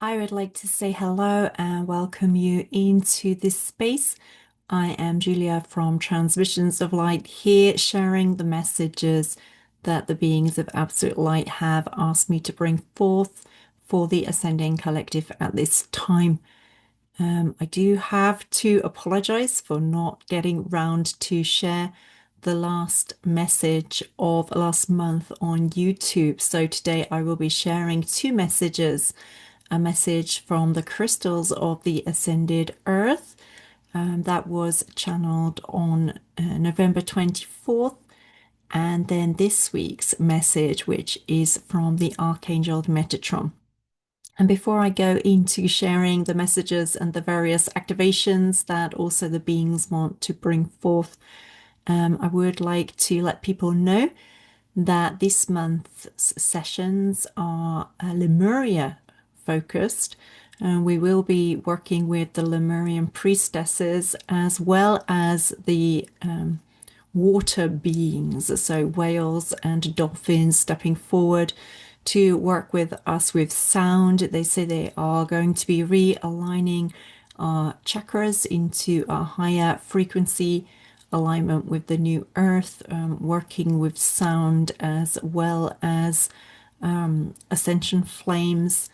I would like to say hello and welcome you into this space. I am Julia from Transmissions of Light here, sharing the messages that the beings of Absolute Light have asked me to bring forth for the Ascending Collective at this time. I do have to apologize for not getting round to share the last message of last month on YouTube. So today I will be sharing two messages, a message from the crystals of the Ascended Earth that was channeled on November 24th. And then this week's message, which is from the Archangel Metatron. And before I go into sharing the messages and the various activations that also the beings want to bring forth, I would like to let people know that this month's sessions are Lemuria focused. We will be working with the Lemurian priestesses as well as the water beings, so whales and dolphins stepping forward to work with us with sound. They say they are going to be realigning our chakras into a higher frequency alignment with the new earth, working with sound as well as ascension flames,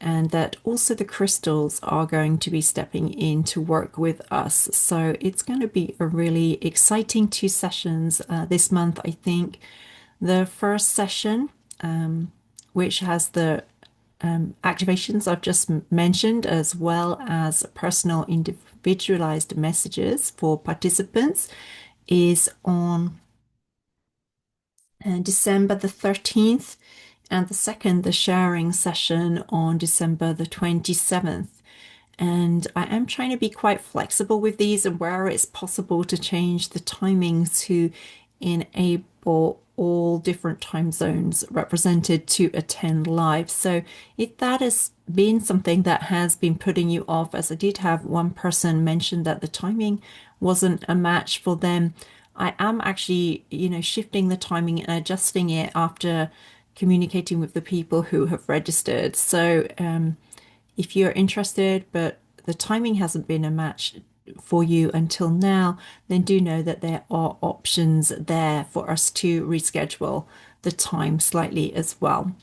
and that also the crystals are going to be stepping in to work with us. So it's going to be a really exciting two sessions this month, I think. The first session, which has the activations I've just mentioned, as well as personal individualized messages for participants, is on December the 13th, and the second, the sharing session, on December the 27th. And I am trying to be quite flexible with these and where it's possible to change the timings to enable all different time zones represented to attend live. So if that has been something that has been putting you off, as I did have one person mention that the timing wasn't a match for them, I am actually, shifting the timing and adjusting it after communicating with the people who have registered. So if you're interested, but the timing hasn't been a match for you until now, then do know that there are options there for us to reschedule the time slightly as well.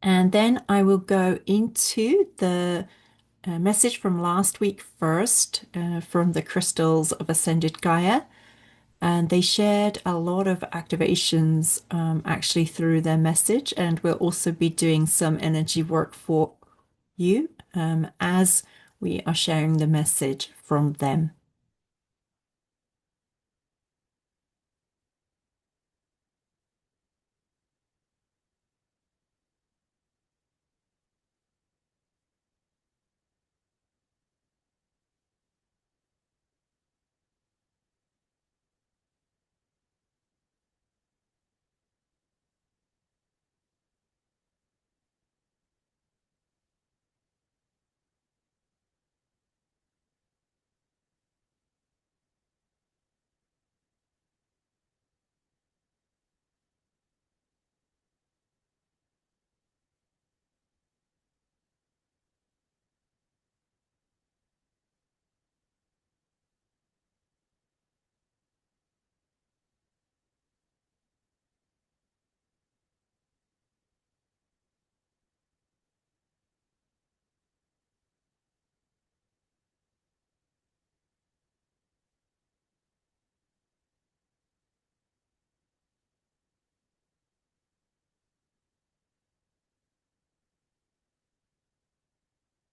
And then I will go into the message from last week first, from the crystals of Ascended Gaia. And they shared a lot of activations actually through their message. And we'll also be doing some energy work for you as we are sharing the message from them.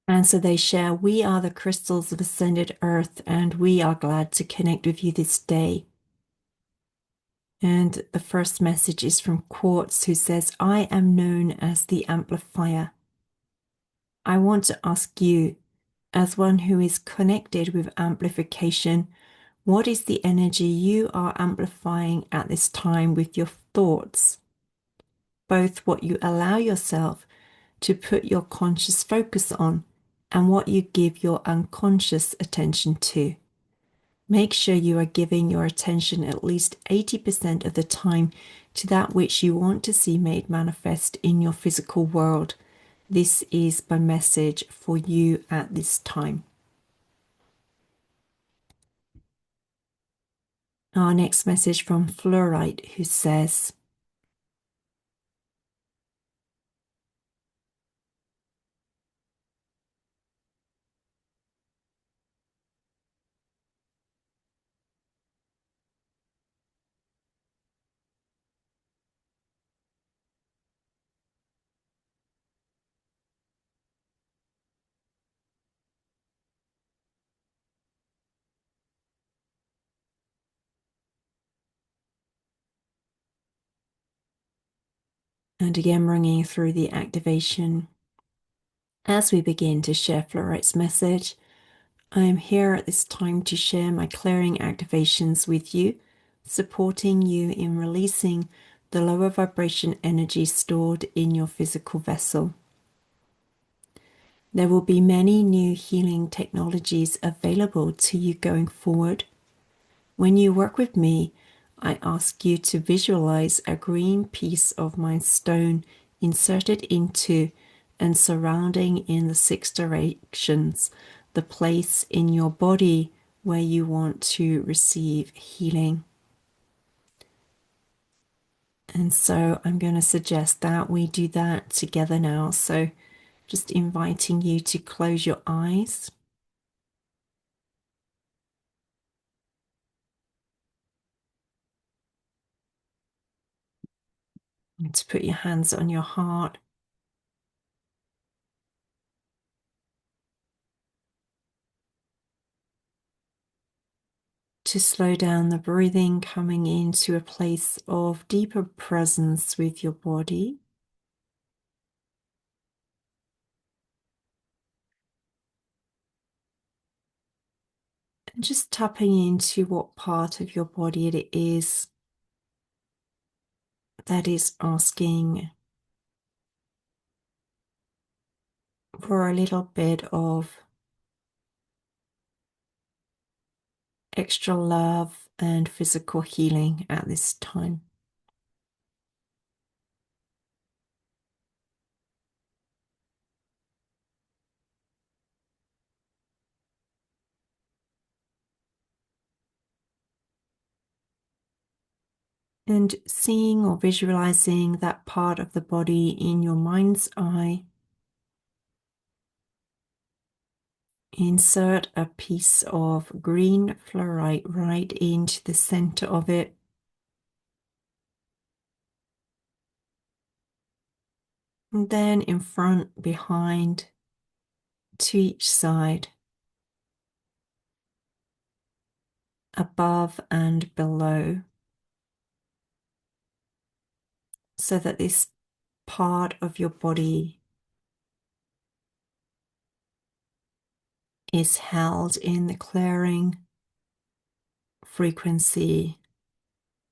And so they share, we are the crystals of Ascended Earth, and we are glad to connect with you this day. And the first message is from Quartz, who says, I am known as the amplifier. I want to ask you, as one who is connected with amplification, what is the energy you are amplifying at this time with your thoughts? Both what you allow yourself to put your conscious focus on and what you give your unconscious attention to. Make sure you are giving your attention at least 80% of the time to that which you want to see made manifest in your physical world. This is my message for you at this time. Our next message from Fluorite, who says, and again ringing through the activation. As we begin to share Fluorite's message, I am here at this time to share my clearing activations with you, supporting you in releasing the lower vibration energy stored in your physical vessel. There will be many new healing technologies available to you going forward. When you work with me, I ask you to visualize a green piece of my stone inserted into and surrounding in the 6 directions, the place in your body where you want to receive healing. And so I'm going to suggest that we do that together now. So just inviting you to close your eyes. And to put your hands on your heart. To slow down the breathing, coming into a place of deeper presence with your body. And just tapping into what part of your body it is that is asking for a little bit of extra love and physical healing at this time. And seeing or visualizing that part of the body in your mind's eye. Insert a piece of green fluorite right into the center of it. And then in front, behind, to each side, above and below, so that this part of your body is held in the clearing frequency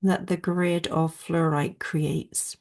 that the grid of fluorite creates.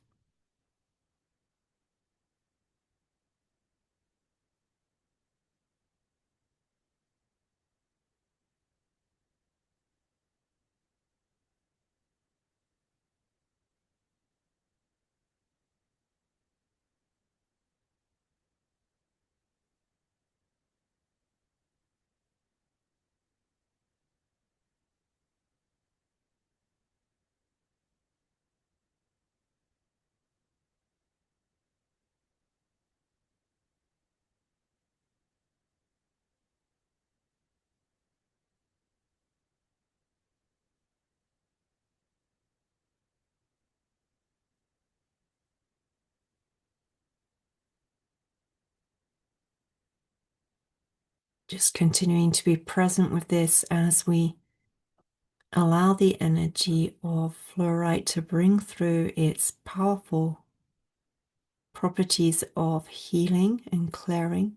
Just continuing to be present with this as we allow the energy of fluorite to bring through its powerful properties of healing and clearing.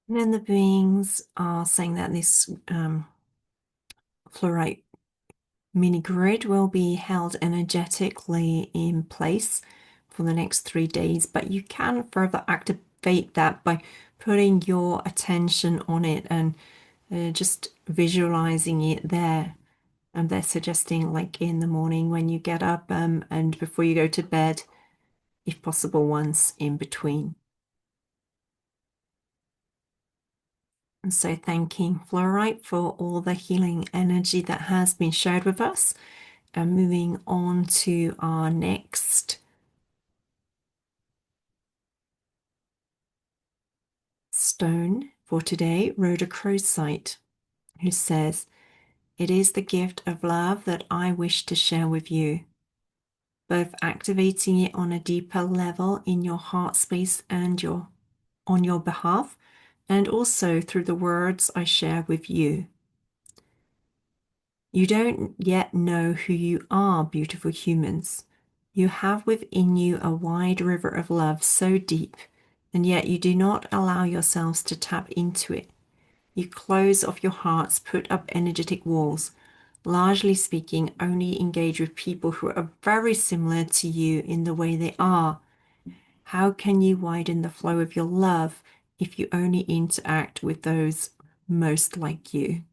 And then the beings are saying that this fluorite mini grid will be held energetically in place for the next 3 days, but you can further activate that by putting your attention on it and just visualizing it there. And they're suggesting like in the morning when you get up and before you go to bed, if possible, once in between. And so thanking fluorite for all the healing energy that has been shared with us. And moving on to our next stone for today, rhodochrosite, who says, "It is the gift of love that I wish to share with you, both activating it on a deeper level in your heart space and on your behalf, and also through the words I share with you. You don't yet know who you are, beautiful humans. You have within you a wide river of love so deep, and yet you do not allow yourselves to tap into it. You close off your hearts, put up energetic walls. Largely speaking, only engage with people who are very similar to you in the way they are. How can you widen the flow of your love if you only interact with those most like you?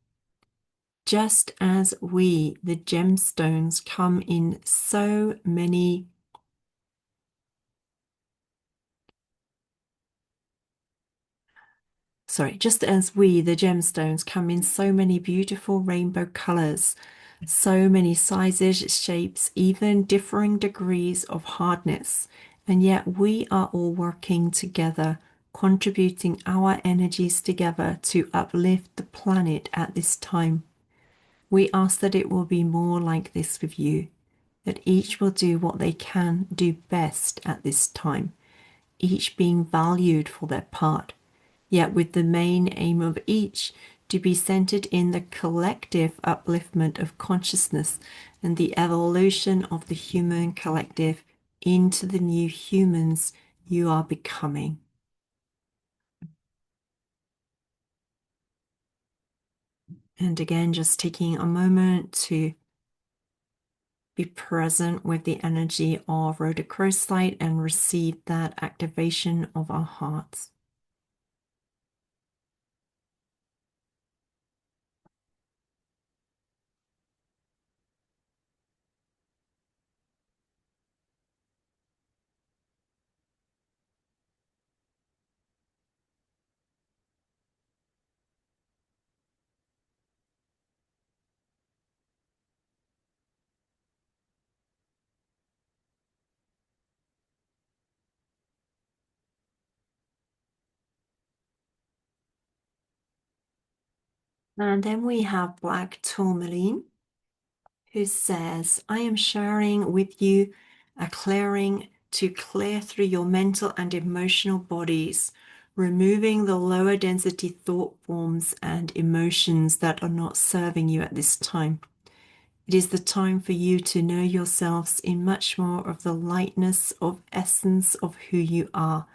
Just as we, the gemstones, come in so many just as we, the gemstones, come in so many beautiful rainbow colors, so many sizes, shapes, even differing degrees of hardness, and yet we are all working together, contributing our energies together to uplift the planet at this time. We ask that it will be more like this with you, that each will do what they can do best at this time, each being valued for their part, yet with the main aim of each to be centered in the collective upliftment of consciousness and the evolution of the human collective into the new humans you are becoming." And again, just taking a moment to be present with the energy of rhodochrosite and receive that activation of our hearts. And then we have black tourmaline, who says, "I am sharing with you a clearing to clear through your mental and emotional bodies, removing the lower density thought forms and emotions that are not serving you at this time. It is the time for you to know yourselves in much more of the lightness of essence of who you are,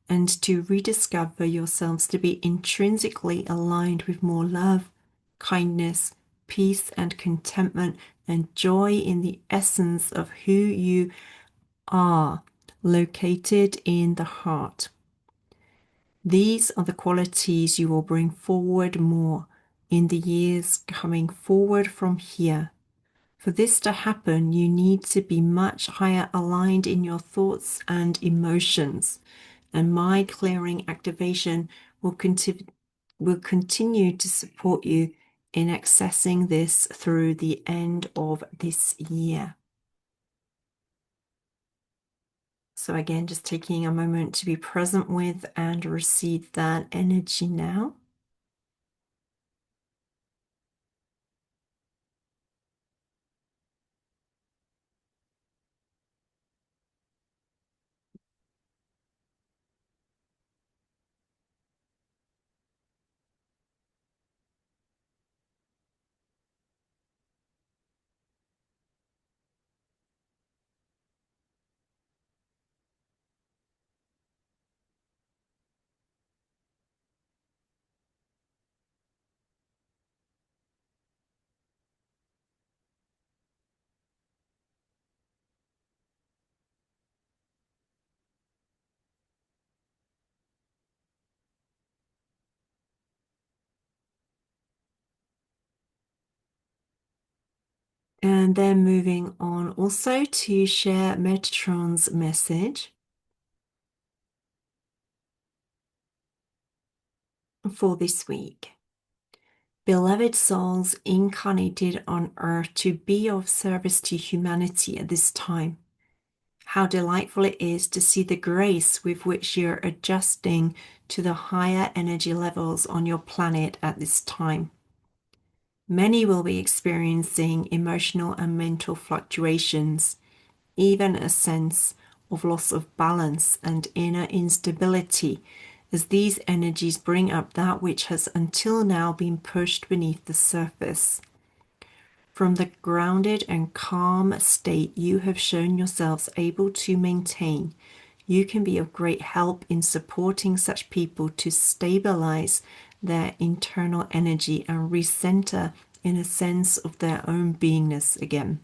and to rediscover yourselves to be intrinsically aligned with more love, kindness, peace, and contentment, and joy in the essence of who you are, located in the heart. These are the qualities you will bring forward more in the years coming forward from here. For this to happen, you need to be much higher aligned in your thoughts and emotions. And my clearing activation will continue to support you in accessing this through the end of this year." So again, just taking a moment to be present with and receive that energy now. And then moving on also to share Metatron's message for this week. Beloved souls incarnated on earth to be of service to humanity at this time. How delightful it is to see the grace with which you're adjusting to the higher energy levels on your planet at this time. Many will be experiencing emotional and mental fluctuations, even a sense of loss of balance and inner instability, as these energies bring up that which has until now been pushed beneath the surface. From the grounded and calm state you have shown yourselves able to maintain, you can be of great help in supporting such people to stabilize their internal energy and recenter in a sense of their own beingness again.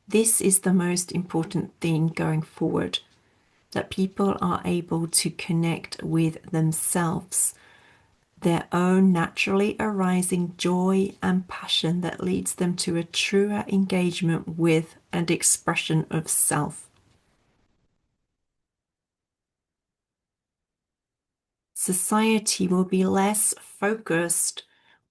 This is the most important thing going forward, that people are able to connect with themselves, their own naturally arising joy and passion that leads them to a truer engagement with and expression of self. Society will be less focused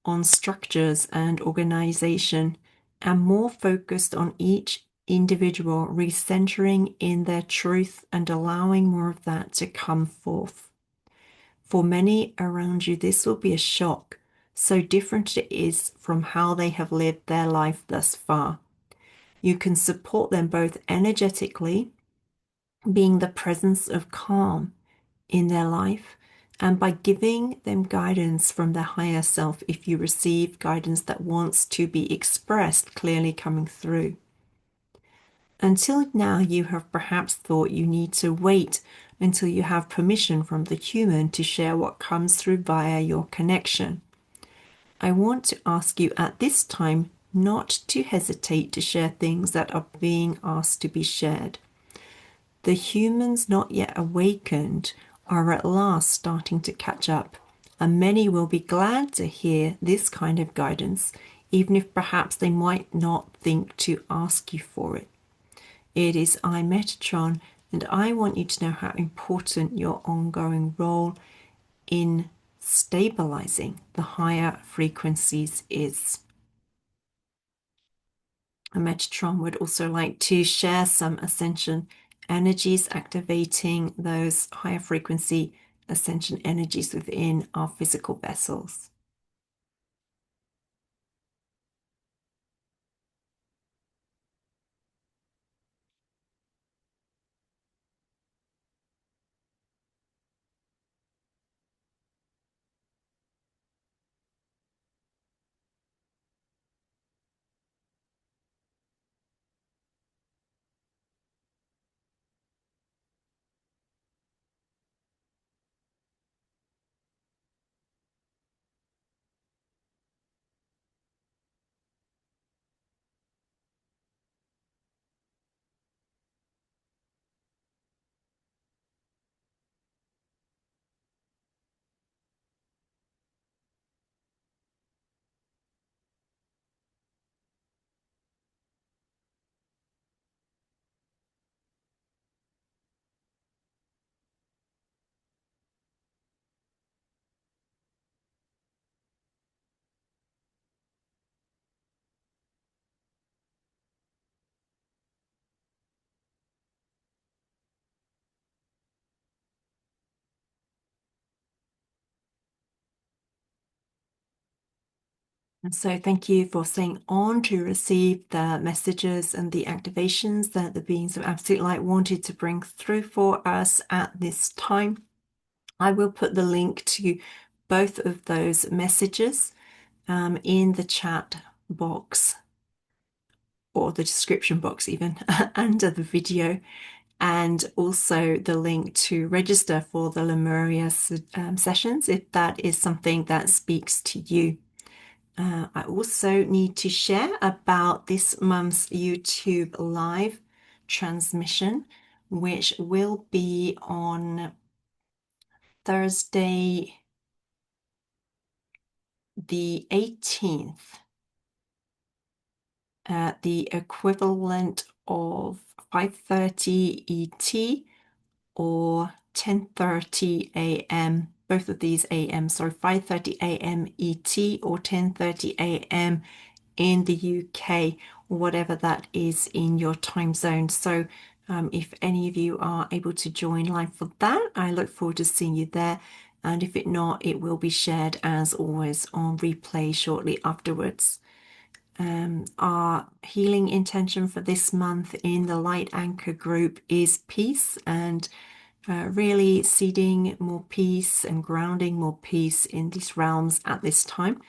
on structures and organization and more focused on each individual recentering in their truth and allowing more of that to come forth. For many around you, this will be a shock, so different it is from how they have lived their life thus far. You can support them both energetically, being the presence of calm in their life, and by giving them guidance from their higher self if you receive guidance that wants to be expressed clearly coming through. Until now, you have perhaps thought you need to wait until you have permission from the human to share what comes through via your connection. I want to ask you at this time not to hesitate to share things that are being asked to be shared. The humans not yet awakened are at last starting to catch up, and many will be glad to hear this kind of guidance, even if perhaps they might not think to ask you for it. It is I, Metatron, and I want you to know how important your ongoing role in stabilizing the higher frequencies is. And Metatron would also like to share some Ascension energies, activating those higher frequency Ascension energies within our physical vessels. And so thank you for staying on to receive the messages and the activations that the beings of Absolute Light wanted to bring through for us at this time. I will put the link to both of those messages in the chat box, or the description box even, under the video, and also the link to register for the Lemuria sessions if that is something that speaks to you. I also need to share about this month's YouTube live transmission, which will be on Thursday, the 18th the equivalent of 5:30 ET or 10:30 a.m. Both of these a.m. Sorry, 5:30 a.m. ET or 10:30 a.m. in the UK, or whatever that is in your time zone. So if any of you are able to join live for that, I look forward to seeing you there. And if it not, it will be shared as always on replay shortly afterwards. Our healing intention for this month in the Light Anchor group is peace, and really seeding more peace and grounding more peace in these realms at this time.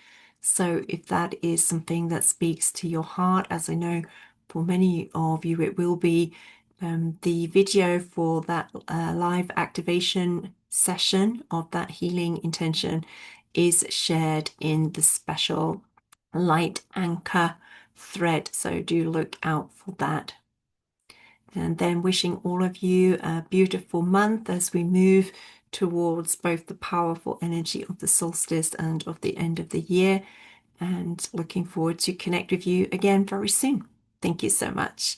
So if that is something that speaks to your heart, as I know for many of you it will be, the video for that live activation session of that healing intention is shared in the special Light Anchor thread. So do look out for that. And then wishing all of you a beautiful month as we move towards both the powerful energy of the solstice and of the end of the year. And looking forward to connect with you again very soon. Thank you so much.